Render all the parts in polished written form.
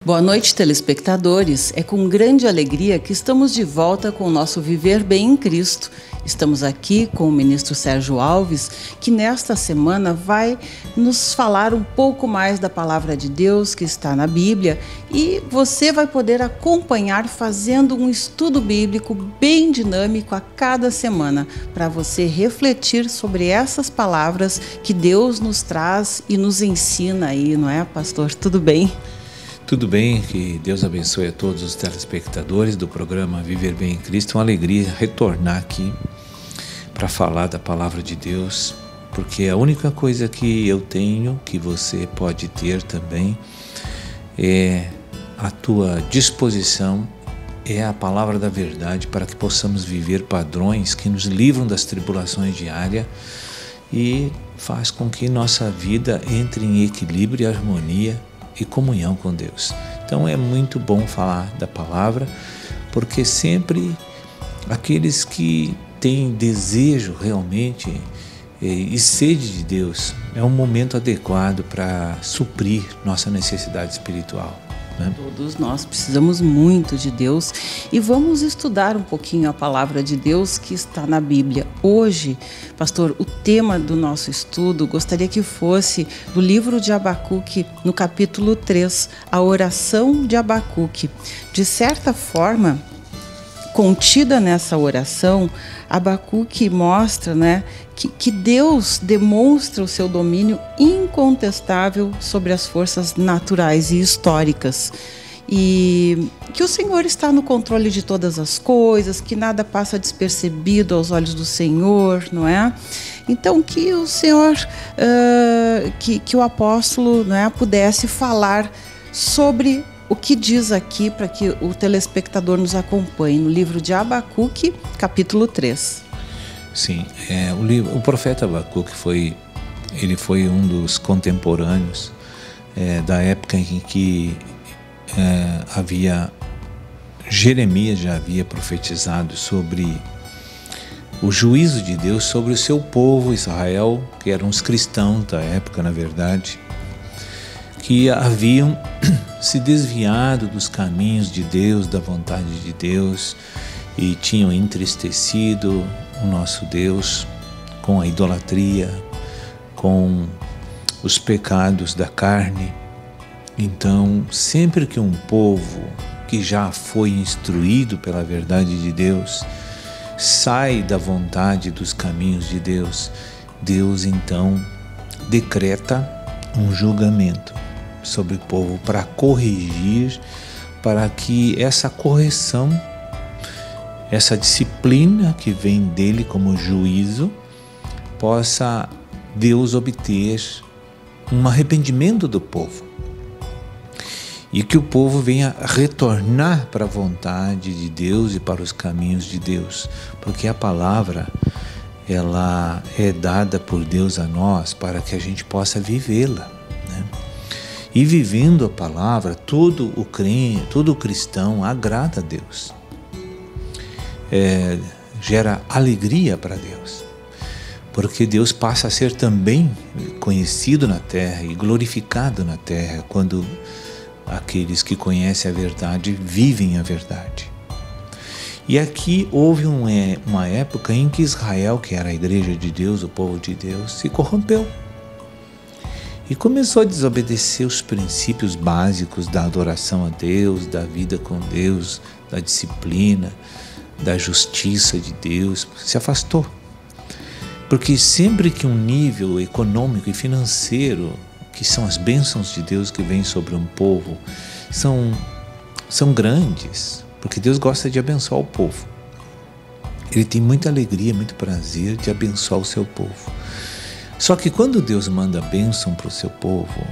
Boa noite, telespectadores. É com grande alegria que estamos de volta com o nosso Viver Bem em Cristo. Estamos aqui com o ministro Sérgio Alves, que nesta semana vai nos falar um pouco mais da palavra de Deus que está na Bíblia, e você vai poder acompanhar fazendo um estudo bíblico bem dinâmico a cada semana, para você refletir sobre essas palavras que Deus nos traz e nos ensina aí, não é, pastor? Tudo bem? Tudo bem, que Deus abençoe a todos os telespectadores do programa Viver Bem em Cristo. É uma alegria retornar aqui para falar da palavra de Deus, porque a única coisa que eu tenho, que você pode ter também, é a tua disposição, é a palavra da verdade, para que possamos viver padrões que nos livram das tribulações diárias e faz com que nossa vida entre em equilíbrio e harmonia e comunhão com Deus. Então é muito bom falar da palavra, porque sempre aqueles que têm desejo realmente e sede de Deus, é um momento adequado para suprir nossa necessidade espiritual, né? Todos nós precisamos muito de Deus e vamos estudar um pouquinho a palavra de Deus que está na Bíblia. Hoje, pastor, o tema do nosso estudo, gostaria que fosse do livro de Abacuque, no capítulo 3, a oração de Abacuque. De certa forma, contida nessa oração, Abacuque mostra, que Deus demonstra o seu domínio incontestável sobre as forças naturais e históricas, e que o Senhor está no controle de todas as coisas, que nada passa despercebido aos olhos do Senhor, não é? Então que o Senhor, que o apóstolo, não é, pudesse falar sobre o que diz aqui, para que o telespectador nos acompanhe, no livro de Abacuque, capítulo 3. Sim, o profeta Abacuque foi um dos contemporâneos da época em que Jeremias já havia profetizado sobre o juízo de Deus sobre o seu povo Israel, que eram os cristãos da época, na verdade, que haviam se desviado dos caminhos de Deus, da vontade de Deus, e tinham entristecido o nosso Deus com a idolatria, com os pecados da carne. Então, sempre que um povo que já foi instruído pela verdade de Deus sai da vontade dos caminhos de Deus, Deus então decreta um julgamento sobre o povo para corrigir, para que essa correção, essa disciplina que vem dele como juízo, possa Deus obter um arrependimento do povo e que o povo venha retornar para a vontade de Deus e para os caminhos de Deus, porque a palavra, ela é dada por Deus a nós para que a gente possa vivê-la, né? E vivendo a palavra, todo o crente, todo o cristão agrada a Deus, gera alegria para Deus, porque Deus passa a ser também conhecido na terra e glorificado na terra quando aqueles que conhecem a verdade vivem a verdade. E aqui houve uma época em que Israel, que era a igreja de Deus, o povo de Deus, se corrompeu e começou a desobedecer os princípios básicos da adoração a Deus, da vida com Deus, da disciplina, da justiça de Deus. Se afastou. Porque sempre que um nível econômico e financeiro, que são as bênçãos de Deus que vêm sobre um povo, são grandes, porque Deus gosta de abençoar o povo. Ele tem muita alegria, muito prazer de abençoar o seu povo. Só que quando Deus manda bênção para o seu povo,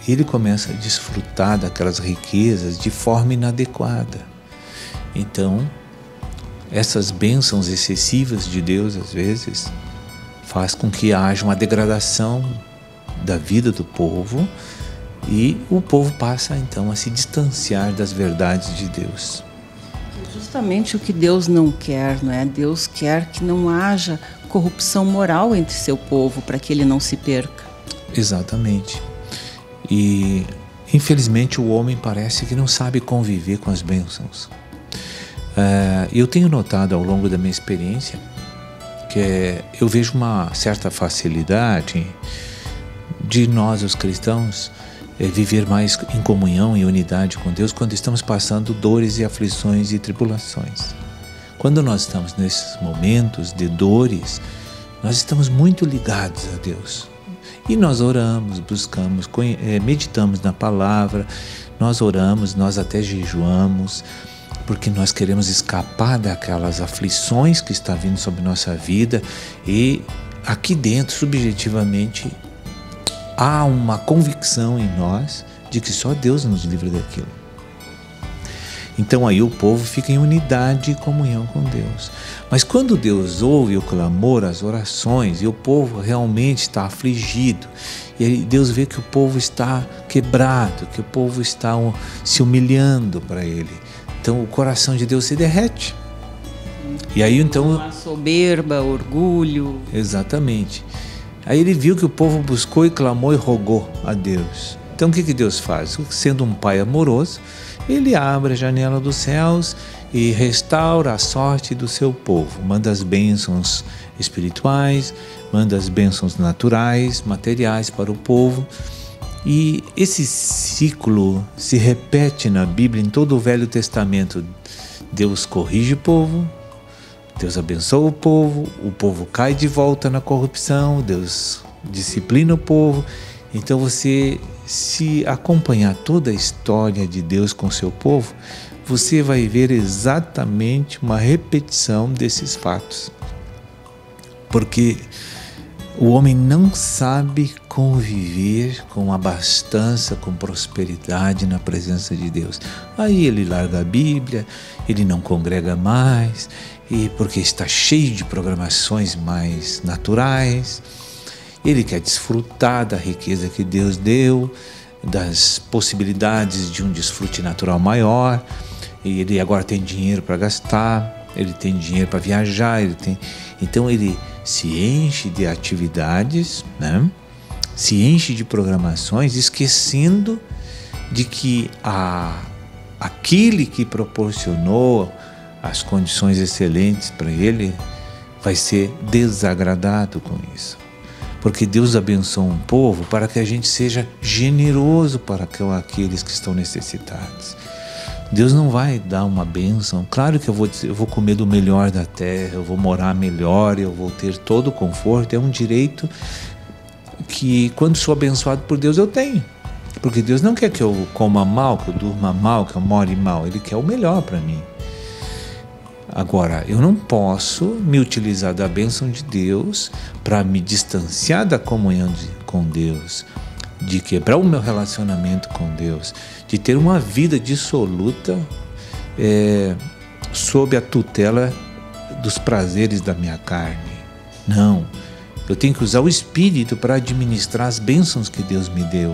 ele começa a desfrutar daquelas riquezas de forma inadequada. Então, essas bênçãos excessivas de Deus, às vezes, faz com que haja uma degradação da vida do povo e o povo passa, então, a se distanciar das verdades de Deus. Justamente o que Deus não quer, não é? Deus quer que não haja corrupção moral entre seu povo, para que ele não se perca. Exatamente. E Infelizmente, o homem parece que não sabe conviver com as bênçãos. Eu tenho notado ao longo da minha experiência que eu vejo uma certa facilidade de nós, os cristãos, viver mais em comunhão e unidade com Deus quando estamos passando dores e aflições e tribulações. Quando nós estamos nesses momentos de dores, nós estamos muito ligados a Deus. E nós oramos, buscamos, meditamos na palavra, nós oramos, nós até jejuamos, porque nós queremos escapar daquelas aflições que estão vindo sobre nossa vida, e aqui dentro, subjetivamente, há uma convicção em nós de que só Deus nos livra daquilo. Então aí o povo fica em unidade e comunhão com Deus. Mas quando Deus ouve o clamor, as orações, e o povo realmente está afligido, e aí Deus vê que o povo está quebrado, que o povo está se humilhando para Ele, então o coração de Deus se derrete. E aí então... Uma soberba, orgulho. Exatamente. Aí ele viu que o povo buscou e clamou e rogou a Deus. Então o que Deus faz? Sendo um pai amoroso, ele abre a janela dos céus e restaura a sorte do seu povo. Manda as bênçãos espirituais, manda as bênçãos naturais, materiais para o povo. E esse ciclo se repete na Bíblia, em todo o Velho Testamento. Deus corrige o povo, Deus abençoa o povo cai de volta na corrupção, Deus disciplina o povo. Então você, se acompanhar toda a história de Deus com o seu povo, você vai ver exatamente uma repetição desses fatos. Porque o homem não sabe conviver com abastança, com prosperidade na presença de Deus. Aí ele larga a Bíblia, ele não congrega mais, e porque está cheio de programações mais naturais. Ele quer desfrutar da riqueza que Deus deu, das possibilidades de um desfrute natural maior, e ele agora tem dinheiro para gastar, ele tem dinheiro para viajar, então ele se enche de atividades, né? Se enche de programações, esquecendo de que aquele que proporcionou as condições excelentes para ele vai ser desagradado com isso. Porque Deus abençoa um povo para que a gente seja generoso para aqueles que estão necessitados. Deus não vai dar uma bênção. Claro que eu vou comer do melhor da terra, eu vou morar melhor, eu vou ter todo o conforto. É um direito que, quando sou abençoado por Deus, eu tenho. Porque Deus não quer que eu coma mal, que eu durma mal, que eu more mal. Ele quer o melhor para mim. Agora, eu não posso me utilizar da bênção de Deus para me distanciar da comunhão com Deus, de quebrar o meu relacionamento com Deus, de ter uma vida dissoluta sob a tutela dos prazeres da minha carne. Não, eu tenho que usar o Espírito para administrar as bênçãos que Deus me deu.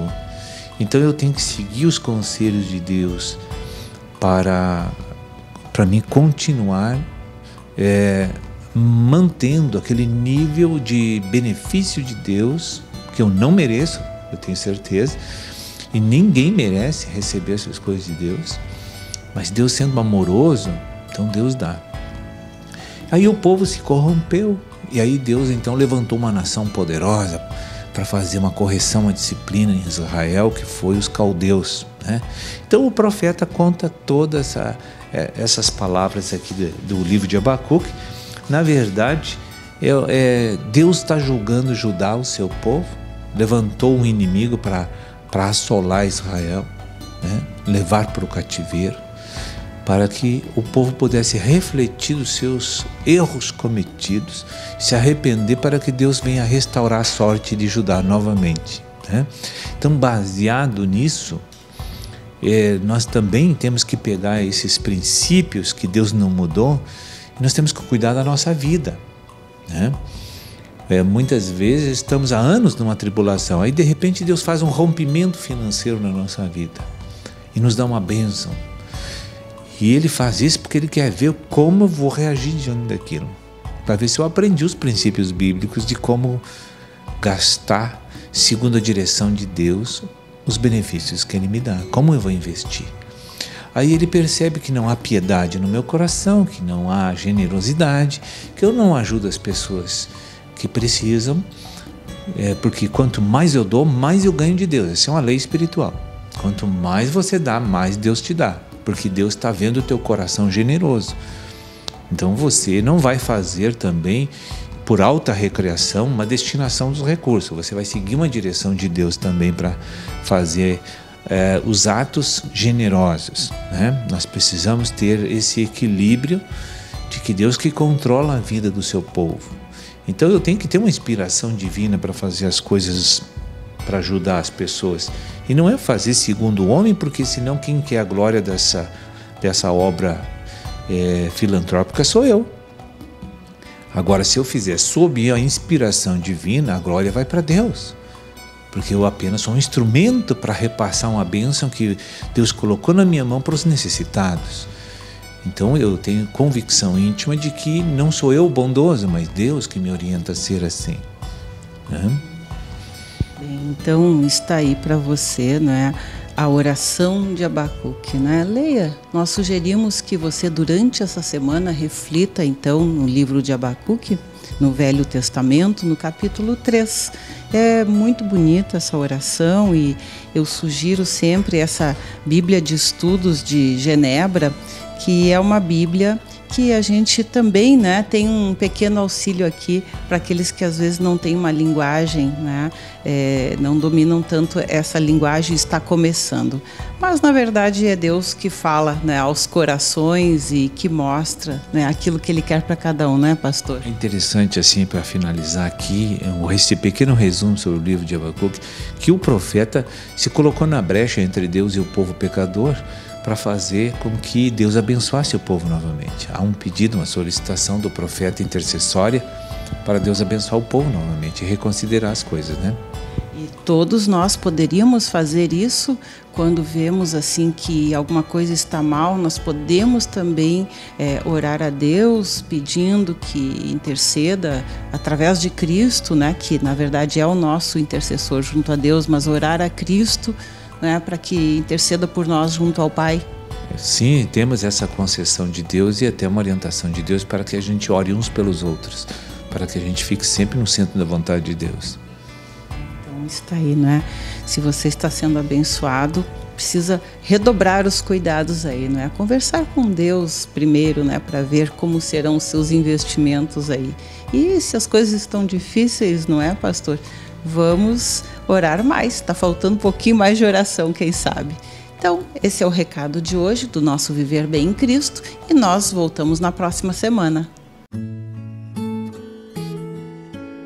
Então eu tenho que seguir os conselhos de Deus para mim continuar mantendo aquele nível de benefício de Deus que eu não mereço, eu tenho certeza, e ninguém merece receber essas coisas de Deus, mas Deus sendo amoroso, então Deus dá. Aí o povo se corrompeu, e aí Deus então levantou uma nação poderosa para fazer uma correção à disciplina em Israel, que foi os caldeus, né? Então o profeta conta todas essas palavras aqui do livro de Abacuque. Na verdade, Deus está julgando Judá, o seu povo, levantou um inimigo para assolar Israel, né? Levar para o cativeiro, para que o povo pudesse refletir os seus erros cometidos, se arrepender, para que Deus venha restaurar a sorte de Judá novamente, né? Então, baseado nisso, nós também temos que pegar esses princípios que Deus não mudou, e nós temos que cuidar da nossa vida, né? Muitas vezes estamos há anos numa tribulação, aí de repente Deus faz um rompimento financeiro na nossa vida e nos dá uma bênção. E Ele faz isso porque Ele quer ver como eu vou reagir diante daquilo, para ver se eu aprendi os princípios bíblicos de como gastar segundo a direção de Deus, os benefícios que Ele me dá. Como eu vou investir? Aí ele percebe que não há piedade no meu coração, que não há generosidade, que eu não ajudo as pessoas que precisam, porque quanto mais eu dou, mais eu ganho de Deus. Essa é uma lei espiritual. Quanto mais você dá, mais Deus te dá, porque Deus está vendo o teu coração generoso. Então você não vai fazer também, por alta recreação, uma destinação dos recursos. Você vai seguir uma direção de Deus também para fazer os atos generosos, né? Nós precisamos ter esse equilíbrio de que Deus que controla a vida do seu povo. Então eu tenho que ter uma inspiração divina para fazer as coisas, para ajudar as pessoas. E não é fazer segundo o homem, porque senão quem quer a glória dessa obra filantrópica sou eu. Agora, se eu fizer sob a inspiração divina, a glória vai para Deus. Porque eu apenas sou um instrumento para repassar uma bênção que Deus colocou na minha mão para os necessitados. Então eu tenho convicção íntima de que não sou eu bondoso, mas Deus que me orienta a ser assim. Bem, então está aí para você, né, a oração de Abacuque, né? Leia. Nós sugerimos que você durante essa semana reflita então no livro de Abacuque, no Velho Testamento, no capítulo 3. É muito bonita essa oração e eu sugiro sempre essa Bíblia de Estudos de Genebra, que é uma Bíblia que a gente também, né, tem um pequeno auxílio aqui para aqueles que às vezes não têm uma linguagem, né, não dominam tanto essa linguagem e está começando. Mas na verdade é Deus que fala, né, aos corações e que mostra, né, aquilo que Ele quer para cada um, né, pastor? É interessante assim, para finalizar aqui, esse pequeno resumo sobre o livro de Abacuque, que o profeta se colocou na brecha entre Deus e o povo pecador, para fazer com que Deus abençoasse o povo novamente. Há um pedido, uma solicitação do profeta intercessória para Deus abençoar o povo novamente e reconsiderar as coisas, né? E todos nós poderíamos fazer isso quando vemos assim que alguma coisa está mal. Nós podemos também orar a Deus pedindo que interceda através de Cristo, né? Que na verdade é o nosso intercessor junto a Deus, mas orar a Cristo, né, para que interceda por nós junto ao Pai. Sim, temos essa concessão de Deus e até uma orientação de Deus para que a gente ore uns pelos outros, para que a gente fique sempre no centro da vontade de Deus. Então está aí, né? Se você está sendo abençoado, precisa redobrar os cuidados aí, né? Conversar com Deus primeiro, né, para ver como serão os seus investimentos aí. E se as coisas estão difíceis, não é, pastor? Vamos orar mais, está faltando um pouquinho mais de oração, quem sabe. Então, esse é o recado de hoje do nosso Viver Bem em Cristo e nós voltamos na próxima semana.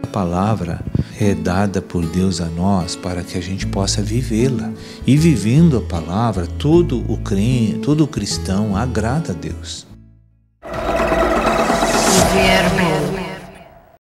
A palavra é dada por Deus a nós para que a gente possa vivê-la. E vivendo a palavra, todo cristão agrada a Deus. Viver Bem.